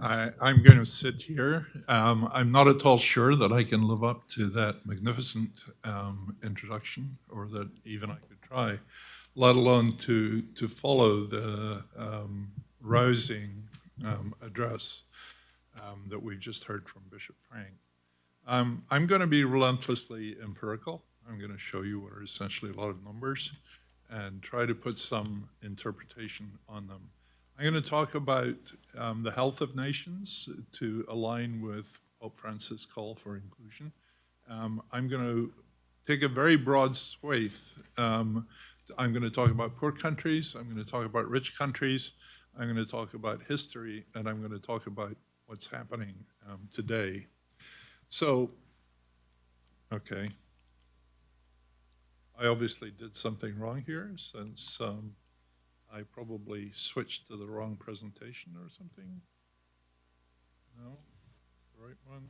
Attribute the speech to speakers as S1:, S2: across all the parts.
S1: I'm going to sit here. I'm not at all sure that I can live up to that magnificent introduction, or that even I could try, let alone to follow the rousing address that we've just heard from Bishop Frank. I'm going to be relentlessly empirical. I'm going to show you what are essentially a lot of numbers and try to put some interpretation on them. I'm going to talk about the health of nations to align with Pope Francis' call for inclusion. I'm going to take a very broad swathe. I'm going to talk about poor countries. I'm going to talk about rich countries. I'm going to talk about history, and I'm going to talk about what's happening today. So, okay. I obviously did something wrong here, since I probably switched to the wrong presentation or something. No, it's the right one.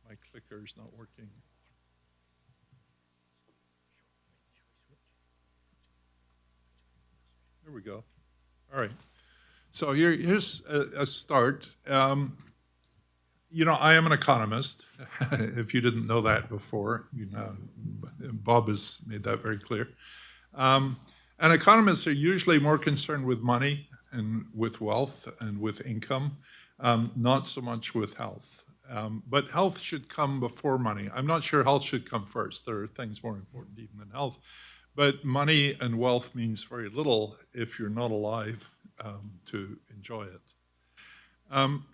S1: My clicker's not working. There we go. All right. So here's a start. You know, I am an economist. If you didn't know that before, you know, Bob has made that very clear. And economists are usually more concerned with money and with wealth and with income, not so much with health. But health should come before money. I'm not sure health should come first. There are things more important even than health. But money and wealth means very little if you're not alive to enjoy it.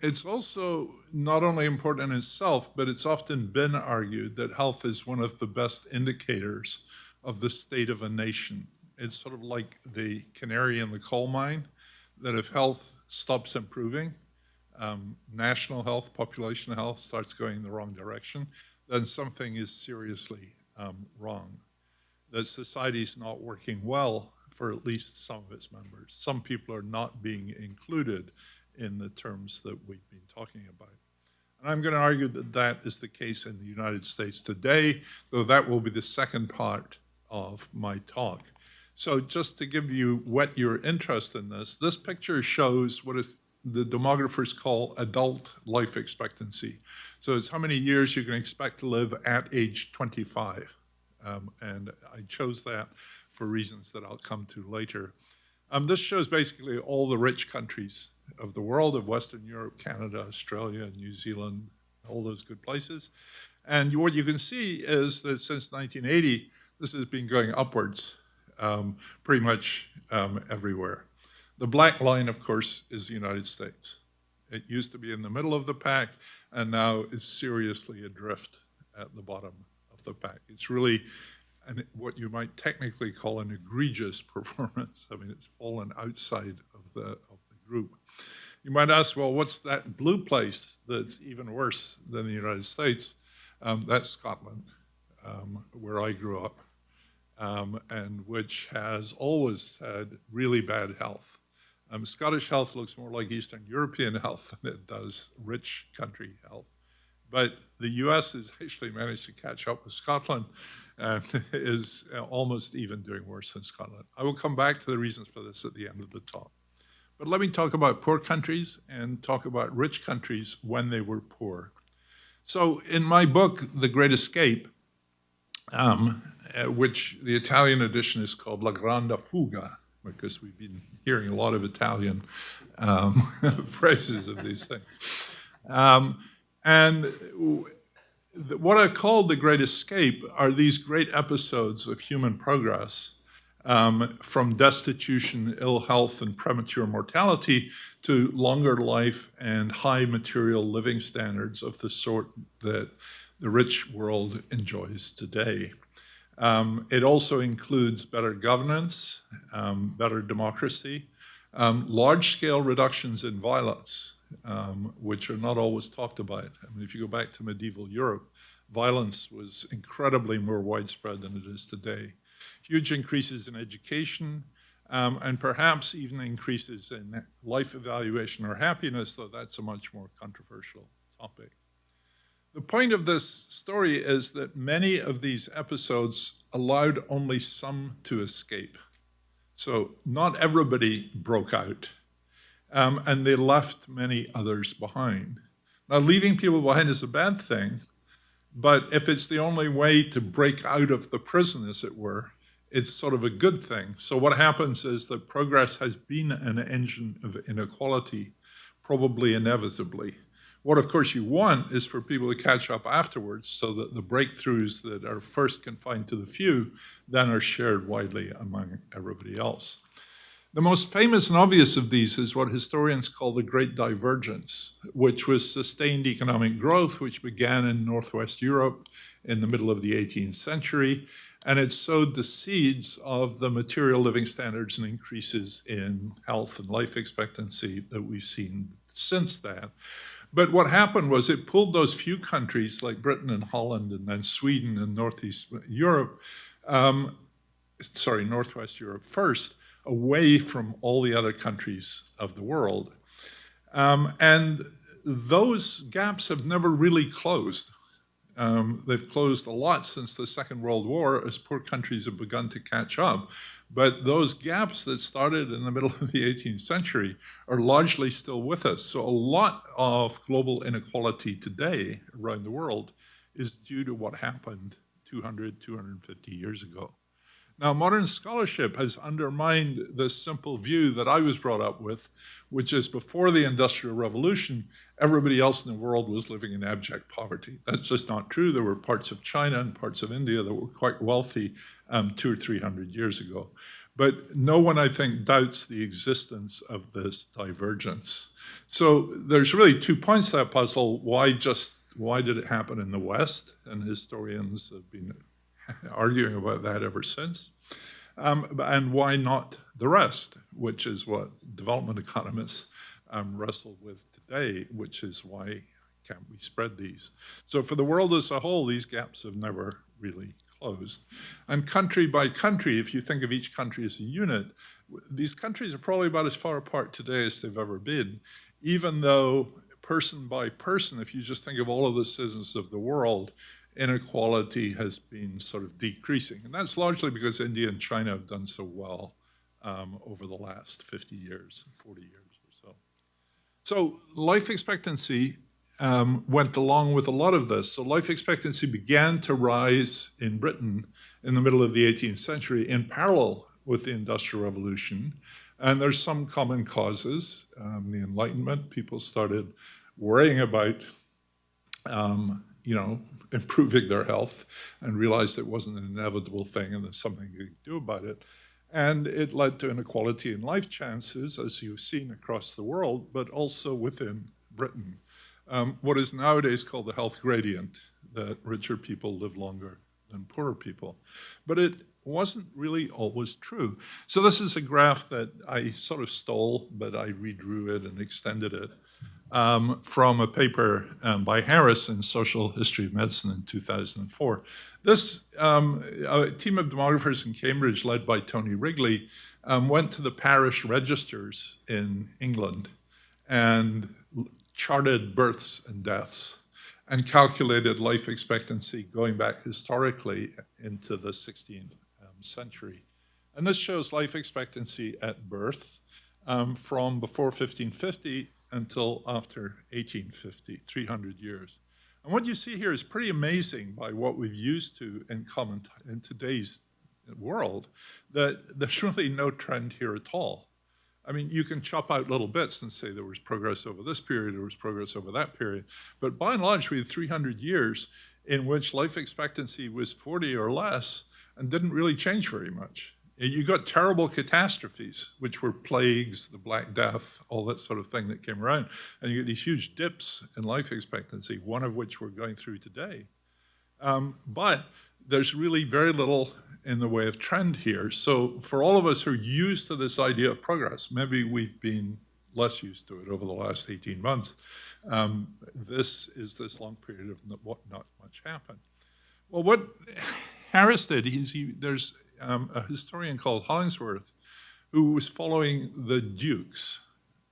S1: It's also not only important in itself, but it's often been argued that health is one of the best indicators of the state of a nation. It's sort of like the canary in the coal mine, that if health stops improving, national health, population health starts going in the wrong direction, then something is seriously wrong. That society is not working well for at least some of its members. Some people are not being included in the terms that we've been talking about. And I'm going to argue that that is the case in the United States today, though that will be the second part of my talk. So just to give you whet your interest in this picture shows what the demographers call adult life expectancy. So it's how many years you can expect to live at age 25. And I chose that for reasons that I'll come to later. This shows basically all the rich countries of the world, of Western Europe, Canada, Australia, New Zealand, all those good places. And what you can see is that since 1980, this has been going upwards pretty much everywhere. The black line, of course, is the United States. It used to be in the middle of the pack, and now is seriously adrift at the bottom of the pack. It's really what you might technically call an egregious performance. I mean, it's fallen outside of the group. You might ask, well, what's that blue place that's even worse than the United States? That's Scotland, where I grew up, and which has always had really bad health. Scottish health looks more like Eastern European health than it does rich country health. But the US has actually managed to catch up with Scotland and is almost even doing worse than Scotland. I will come back to the reasons for this at the end of the talk. But let me talk about poor countries and talk about rich countries when they were poor. So in my book, The Great Escape, which the Italian edition is called La Grande Fuga, because we've been hearing a lot of Italian phrases of these things. And what I call the Great Escape are these great episodes of human progress, from destitution, ill health, and premature mortality to longer life and high material living standards of the sort that the rich world enjoys today. It also includes better governance, better democracy, large-scale reductions in violence, which are not always talked about. I mean, if you go back to medieval Europe, violence was incredibly more widespread than it is today. Huge increases in education, and perhaps even increases in life evaluation or happiness, though that's a much more controversial topic. The point of this story is that many of these episodes allowed only some to escape. So not everybody broke out, and they left many others behind. Now, leaving people behind is a bad thing, but if it's the only way to break out of the prison, as it were, it's sort of a good thing. So what happens is that progress has been an engine of inequality, probably inevitably. What, of course, you want is for people to catch up afterwards so that the breakthroughs that are first confined to the few then are shared widely among everybody else. The most famous and obvious of these is what historians call the Great Divergence, which was sustained economic growth, which began in Northwest Europe in the middle of the 18th century, and it sowed the seeds of the material living standards and increases in health and life expectancy that we've seen since then. But what happened was it pulled those few countries like Britain and Holland and then Sweden and Northwest Europe first, away from all the other countries of the world. And those gaps have never really closed. They've closed a lot since the Second World War as poor countries have begun to catch up. But those gaps that started in the middle of the 18th century are largely still with us. So a lot of global inequality today around the world is due to what happened 200, 250 years ago. Now, modern scholarship has undermined this simple view that I was brought up with, which is before the Industrial Revolution, everybody else in the world was living in abject poverty. That's just not true. There were parts of China and parts of India that were quite wealthy 200 or 300 years ago. But no one, I think, doubts the existence of this divergence. So there's really 2 points to that puzzle. Why did it happen in the West? And historians have been arguing about that ever since. And why not the rest, which is what development economists wrestle with today, which is why can't we spread these? So for the world as a whole, these gaps have never really closed. And country by country, if you think of each country as a unit, these countries are probably about as far apart today as they've ever been, even though person by person, if you just think of all of the citizens of the world, inequality has been sort of decreasing. And that's largely because India and China have done so well over the last 50 years, 40 years or so. So life expectancy went along with a lot of this. So life expectancy began to rise in Britain in the middle of the 18th century in parallel with the Industrial Revolution. And there's some common causes. The Enlightenment, people started worrying about improving their health and realized it wasn't an inevitable thing and there's something you could do about it. And it led to inequality in life chances, as you've seen across the world, but also within Britain. What is nowadays called the health gradient, that richer people live longer than poorer people. But it wasn't really always true. So this is a graph that I sort of stole, but I redrew it and extended it from a paper by Harris in Social History of Medicine in 2004. This a team of demographers in Cambridge, led by Tony Wrigley, went to the parish registers in England and charted births and deaths and calculated life expectancy going back historically into the 16th century. And this shows life expectancy at birth from before 1550 until after 1850, 300 years. And what you see here is pretty amazing by what we've used to in common in today's world, that there's really no trend here at all. I mean, you can chop out little bits and say there was progress over this period, there was progress over that period, but by and large, we had 300 years in which life expectancy was 40 or less and didn't really change very much. You got terrible catastrophes, which were plagues, the Black Death, all that sort of thing that came around. And you get these huge dips in life expectancy, one of which we're going through today. But there's really very little in the way of trend here. So for all of us who are used to this idea of progress, maybe we've been less used to it over the last 18 months. This is this long period of not much happened. Well, what Harris did, there's a historian called Hollingsworth who was following the dukes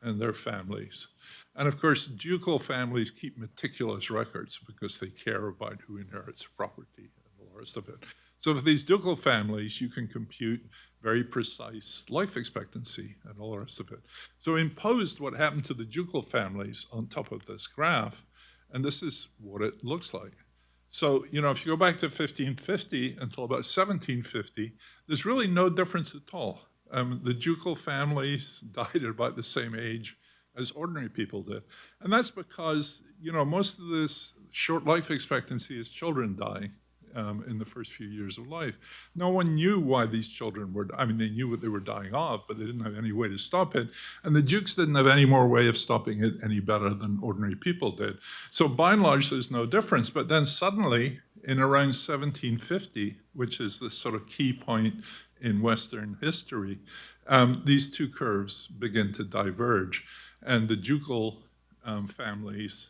S1: and their families. And of course, ducal families keep meticulous records because they care about who inherits property and all the rest of it. So for these ducal families, you can compute very precise life expectancy and all the rest of it. So imposed what happened to the ducal families on top of this graph, and this is what it looks like. So, if you go back to 1550 until about 1750, there's really no difference at all. The ducal families died at about the same age as ordinary people did. And that's because, most of this short life expectancy is children dying in the first few years of life. No one knew why these children were, they knew what they were dying of, but they didn't have any way to stop it. And the dukes didn't have any more way of stopping it any better than ordinary people did. So by and large, there's no difference. But then suddenly, in around 1750, which is the sort of key point in Western history, these two curves begin to diverge. And the ducal families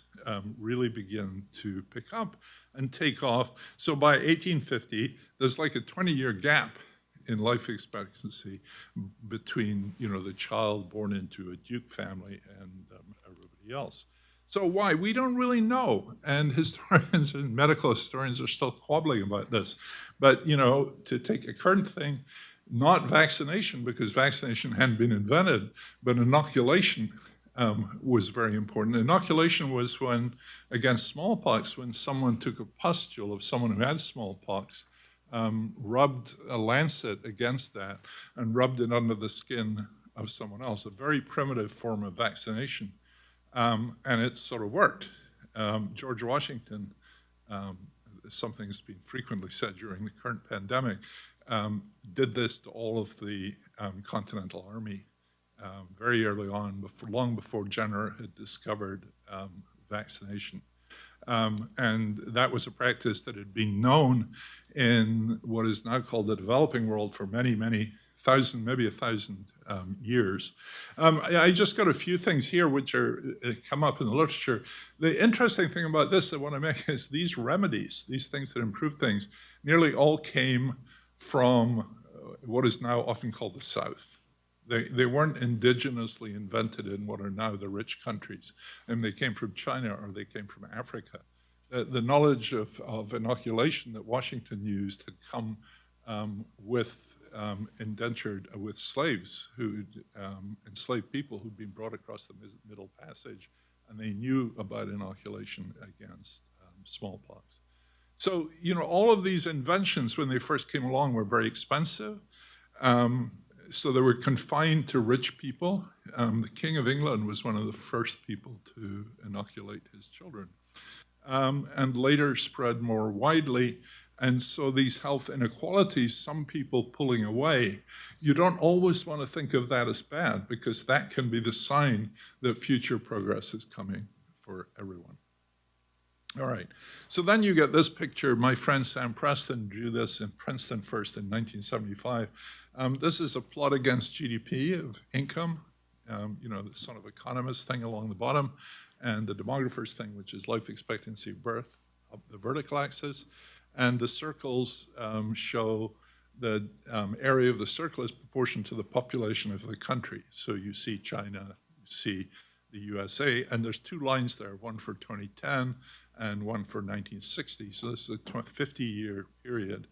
S1: really begin to pick up and take off. So by 1850, there's like a 20-year gap in life expectancy between, the child born into a duke family and everybody else. So why? We don't really know. And historians and medical historians are still quabbling about this. But, to take a current thing, not vaccination, because vaccination hadn't been invented, but inoculation was very important. Inoculation was when, against smallpox, when someone took a pustule of someone who had smallpox, rubbed a lancet against that, and rubbed it under the skin of someone else, a very primitive form of vaccination. And it sort of worked. George Washington, something that's been frequently said during the current pandemic, did this to all of the Continental Army very early on, long before Jenner had discovered vaccination. And that was a practice that had been known in what is now called the developing world for many, many thousand, maybe 1,000 years. I just got a few things here which are come up in the literature. The interesting thing about this I want to make is these remedies, these things that improve things, nearly all came from what is now often called the South. They weren't indigenously invented in what are now the rich countries, and they came from China or they came from Africa. The knowledge of inoculation that Washington used had come with slaves, enslaved people who'd been brought across the Middle Passage, and they knew about inoculation against smallpox. So, all of these inventions, when they first came along, were very expensive. So they were confined to rich people. The King of England was one of the first people to inoculate his children, and later spread more widely. And so these health inequalities, some people pulling away, you don't always want to think of that as bad, because that can be the sign that future progress is coming for everyone. All right, so then you get this picture. My friend Sam Preston drew this in Princeton first in 1975. This is a plot against GDP of income, the son of economist thing along the bottom, and the demographers thing, which is life expectancy of birth, up the vertical axis. And the circles show the area of the circle is proportional to the population of the country. So you see China, you see the USA, and there's two lines there, one for 2010 and one for 1960. So this is a 50-year period.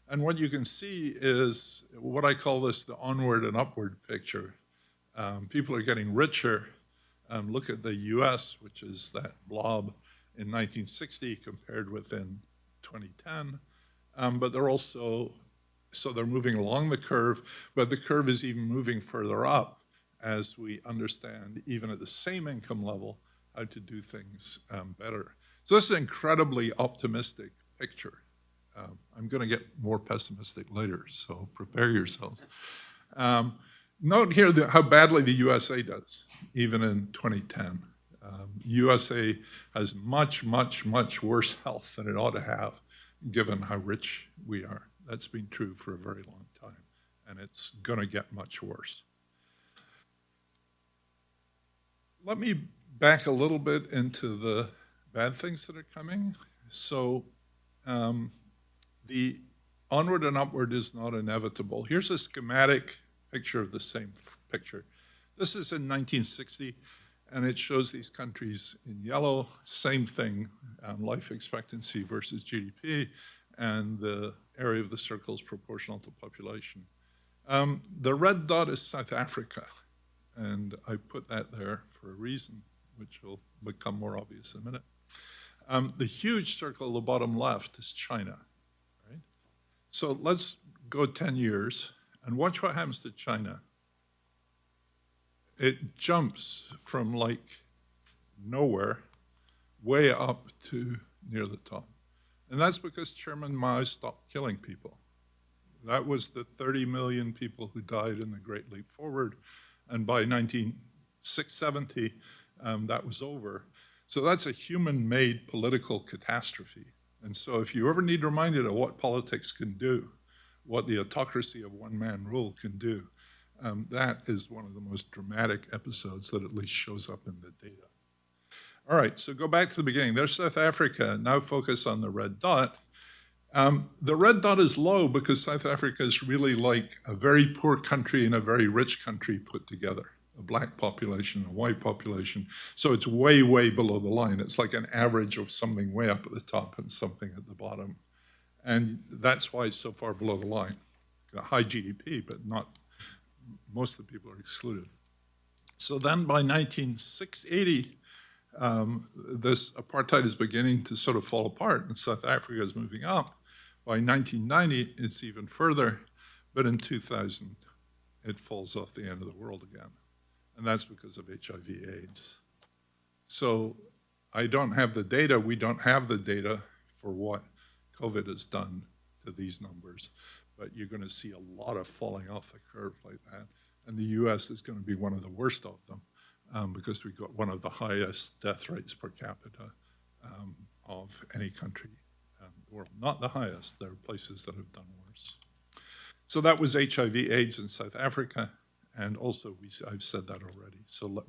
S1: And what you can see is what I call this the onward and upward picture. People are getting richer. Look at the US, which is that blob in 1960 compared with in 2010. But they're also, so they're moving along the curve, but the curve is even moving further up as we understand, even at the same income level, how to do things better. So this is an incredibly optimistic picture. I'm going to get more pessimistic later, so prepare yourselves. Note here how badly the USA does, even in 2010. USA has much, much, much worse health than it ought to have, given how rich we are. That's been true for a very long time, and it's going to get much worse. Let me back a little bit into the bad things that are coming. So the onward and upward is not inevitable. Here's a schematic picture of the same picture. This is in 1960, and it shows these countries in yellow, same thing, life expectancy versus GDP, and the area of the circle is proportional to population. The red dot is South Africa, and I put that there for a reason, which will become more obvious in a minute. The huge circle at the bottom left is China, right? So let's go 10 years and watch what happens to China. It jumps from like nowhere way up to near the top. And that's because Chairman Mao stopped killing people. That was the 30 million people who died in the Great Leap Forward. And by 1970, that was over. So that's a human-made political catastrophe. And so if you ever need reminded of what politics can do, what the autocracy of one-man rule can do, that is one of the most dramatic episodes that at least shows up in the data. All right, so go back to the beginning. There's South Africa. Now focus on the red dot. The red dot is low because South Africa is really like a very poor country and a very rich country put together, a black population, a white population. So it's way, way below the line. It's like an average of something way up at the top and something at the bottom. And that's why it's so far below the line. Got high GDP, but not, most of the people are excluded. So then by 1980, this apartheid is beginning to sort of fall apart, and South Africa is moving up. By 1990, it's even further, but in 2000, it falls off the end of the world again. And that's because of HIV/AIDS. So I don't have the data, we don't have the data for what COVID has done to these numbers, but you're going to see a lot of falling off the curve like that. And the US is going to be one of the worst of them. Because we've got one of the highest death rates per capita of any country in the world. Not the highest, there are places that have done worse. So that was HIV/AIDS in South Africa, and also I've said that already, so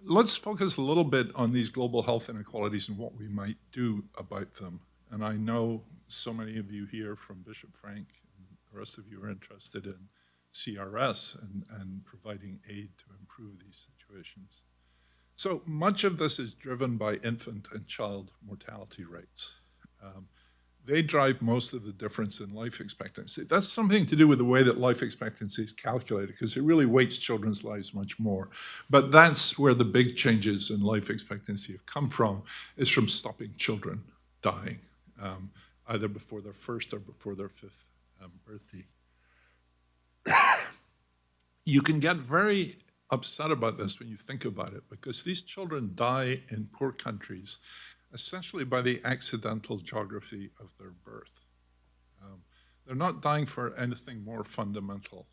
S1: let's focus a little bit on these global health inequalities and what we might do about them. And I know so many of you here from Bishop Frank, and the rest of you are interested in CRS and providing aid to improve these situations. So much of this is driven by infant and child mortality rates. They drive most of the difference in life expectancy. That's something to do with the way that life expectancy is calculated, because it really weights children's lives much more. But that's where the big changes in life expectancy have come from, is from stopping children dying, either before their first or before their fifth birthday. You can get very upset about this when you think about it, because these children die in poor countries essentially by the accidental geography of their birth. They're not dying for anything more fundamental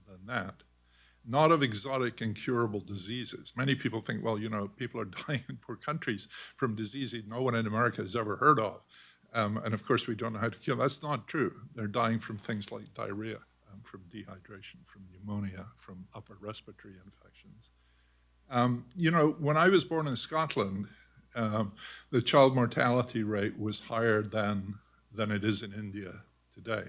S1: than that, not of exotic incurable diseases. Many people think, well, you know, people are dying in poor countries from diseases no one in America has ever heard of. And of course, we don't know how to cure. That's not true. They're dying from things like diarrhea, from dehydration, from pneumonia, from upper respiratory infections. You know, when I was born in Scotland, the child mortality rate was higher than it is in India today.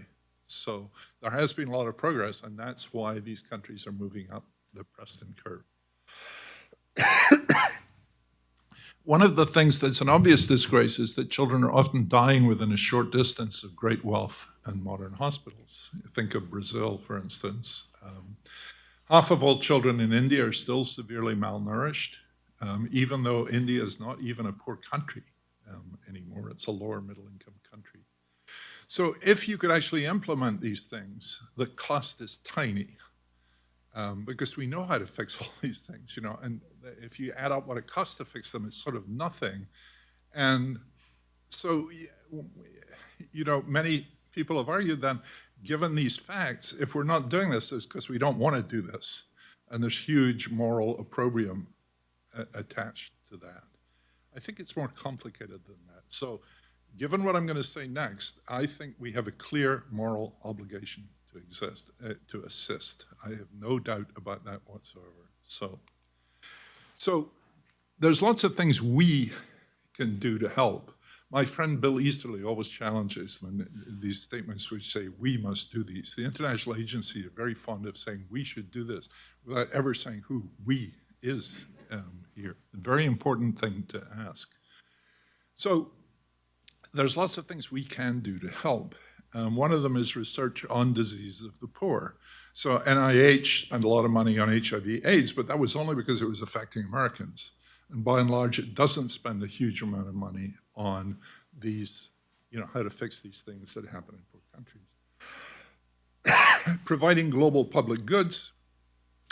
S1: So there has been a lot of progress, and that's why these countries are moving up the Preston curve. One of the things that's an obvious disgrace is that children are often dying within a short distance of great wealth and modern hospitals. Think of Brazil, for instance. Half of all children in India are still severely malnourished, even though India is not even a poor country anymore. It's a lower middle income country. So if you could actually implement these things, the cost is tiny. Because we know how to fix all these things, you know, and if you add up what it costs to fix them, it's sort of nothing. And so, you know, many people have argued then, given these facts, if we're not doing this, it's because we don't want to do this. And there's huge moral opprobrium attached to that. I think it's more complicated than that. So given what I'm going to say next, I think we have a clear moral obligation to assist. I have no doubt about that whatsoever. So there's lots of things we can do to help. My friend Bill Easterly always challenges when these statements which say we must do these. The international agency are very fond of saying we should do this without ever saying who we is here. A very important thing to ask. So there's lots of things we can do to help. One of them is research on diseases of the poor. So NIH spent a lot of money on HIV/AIDS, but that was only because it was affecting Americans. And by and large, it doesn't spend a huge amount of money on these, how to fix these things that happen in poor countries. Providing global public goods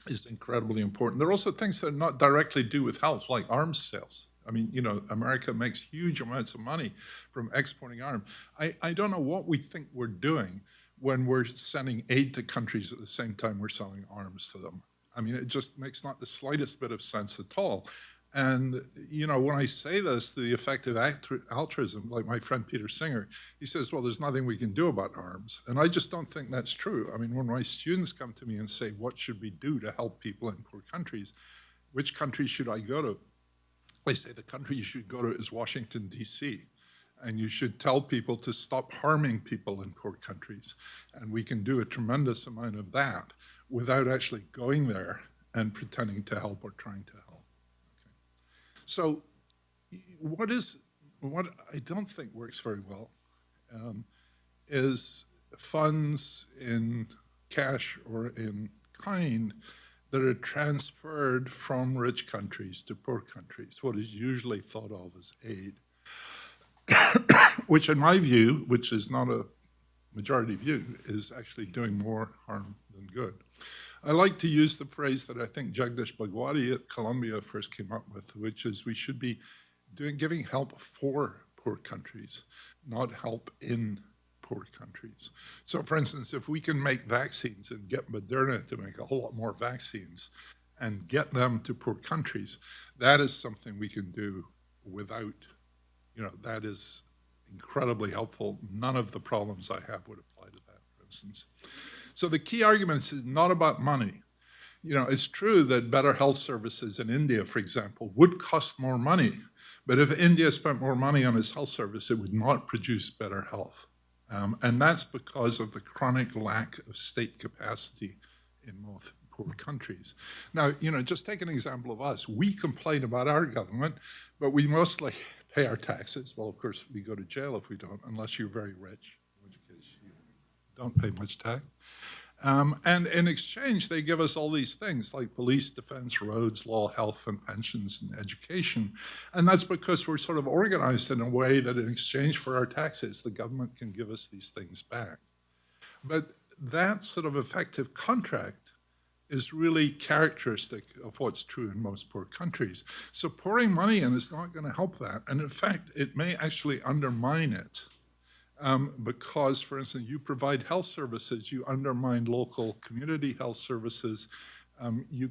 S1: is incredibly important. There are also things that are not directly do with health, like arms sales. I mean, America makes huge amounts of money from exporting arms. I don't know what we think we're doing when we're sending aid to countries at the same time we're selling arms to them. I mean, it just makes not the slightest bit of sense at all. And, when I say this, the effective altruism, like my friend Peter Singer, he says, well, there's nothing we can do about arms. And I just don't think that's true. I mean, when my students come to me and say, what should we do to help people in poor countries? Which countries should I go to? I say the country you should go to is Washington, D.C. And you should tell people to stop harming people in poor countries. And we can do a tremendous amount of that without actually going there and pretending to help or trying to help. So what I don't think works very well is funds in cash or in kind that are transferred from rich countries to poor countries, what is usually thought of as aid, which in my view, which is not a majority view, is actually doing more harm than good. I like to use the phrase that I think Jagdish Bhagwati at Columbia first came up with, which is we should be giving help for poor countries, not help in poor countries. So for instance, if we can make vaccines and get Moderna to make a whole lot more vaccines and get them to poor countries, that is something we can do without, that is incredibly helpful. None of the problems I have would apply to that, for instance. So the key argument is not about money. It's true that better health services in India, for example, would cost more money. But if India spent more money on its health service, it would not produce better health. And that's because of the chronic lack of state capacity in most poor countries. Now, just take an example of us. We complain about our government, but we mostly pay our taxes. Well, of course, we go to jail if we don't, unless you're very rich, in which case you don't pay much tax. And in exchange, they give us all these things like police, defense, roads, law, health, and pensions, and education. And that's because we're sort of organized in a way that in exchange for our taxes, the government can give us these things back. But that sort of effective contract is really characteristic of what's true in most poor countries. So pouring money in is not going to help that. And in fact, it may actually undermine it. Because, for instance, you provide health services, you undermine local community health services, you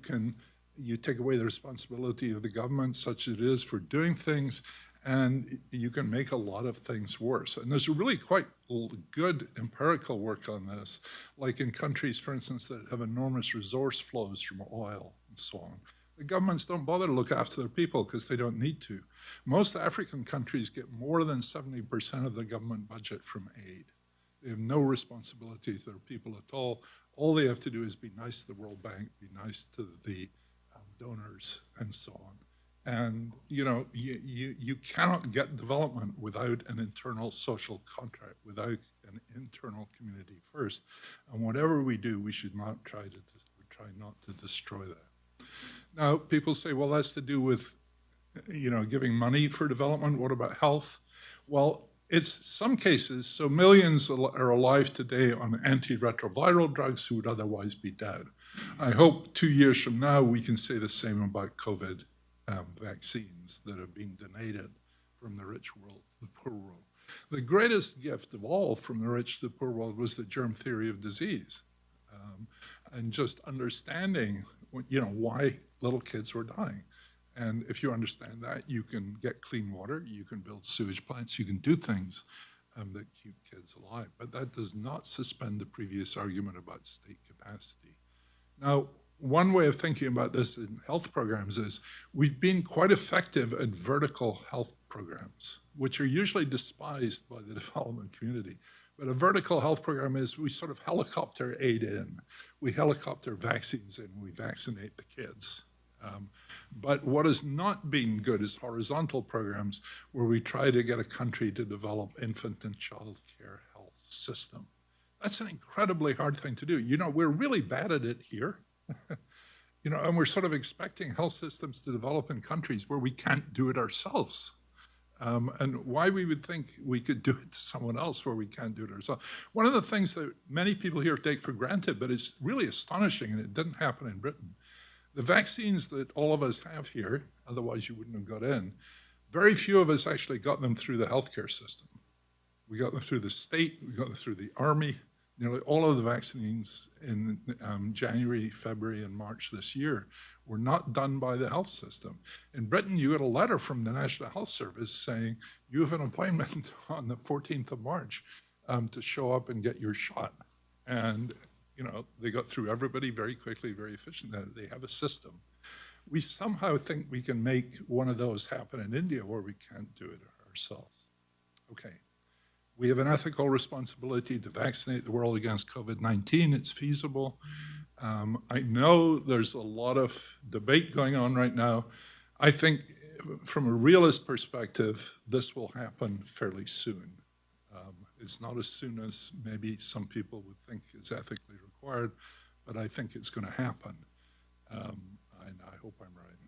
S1: take away the responsibility of the government, such as it is, for doing things, and you can make a lot of things worse. And there's really quite good empirical work on this, like in countries, for instance, that have enormous resource flows from oil and so on. The governments don't bother to look after their people because they don't need to. Most African countries get more than 70% of the government budget from aid. They have no responsibility to their people at all. All they have to do is be nice to the World Bank, be nice to the donors, and so on. And you cannot get development without an internal social contract, without an internal community first. And whatever we do, we should not try not to destroy that. Now, people say, well, that's to do with, giving money for development. What about health? Well, it's some cases. So millions are alive today on antiretroviral drugs who would otherwise be dead. I hope 2 years from now, we can say the same about COVID vaccines that are being donated from the rich world to the poor world. The greatest gift of all from the rich to the poor world was the germ theory of disease. And just understanding, why little kids were dying. And if you understand that, you can get clean water, you can build sewage plants, you can do things that keep kids alive. But that does not suspend the previous argument about state capacity. Now, one way of thinking about this in health programs is we've been quite effective at vertical health programs, which are usually despised by the development community. But a vertical health program is we sort of helicopter aid in. We helicopter vaccines in, we vaccinate the kids. But what has not been good is horizontal programs where we try to get a country to develop infant and child care health system. That's an incredibly hard thing to do. You know, we're really bad at it here. You know, and we're sort of expecting health systems to develop in countries where we can't do it ourselves. And why we would think we could do it to someone else where we can't do it ourselves. One of the things that many people here take for granted, but it's really astonishing, and it didn't happen in Britain, the vaccines that all of us have here, otherwise you wouldn't have got in, very few of us actually got them through the healthcare system. We got them through the state, we got them through the army. Nearly all of the vaccines in January, February, and March this year were not done by the health system. In Britain, you got a letter from the National Health Service saying, you have an appointment on the 14th of March to show up and get your shot. And you know, they got through everybody very quickly, very efficiently. They have a system. We somehow think we can make one of those happen in India where we can't do it ourselves. Okay. We have an ethical responsibility to vaccinate the world against COVID-19. It's feasible. I know there's a lot of debate going on right now. I think from a realist perspective, this will happen fairly soon. It's not as soon as maybe some people would think is ethically required, but I think it's going to happen. And I hope I'm right.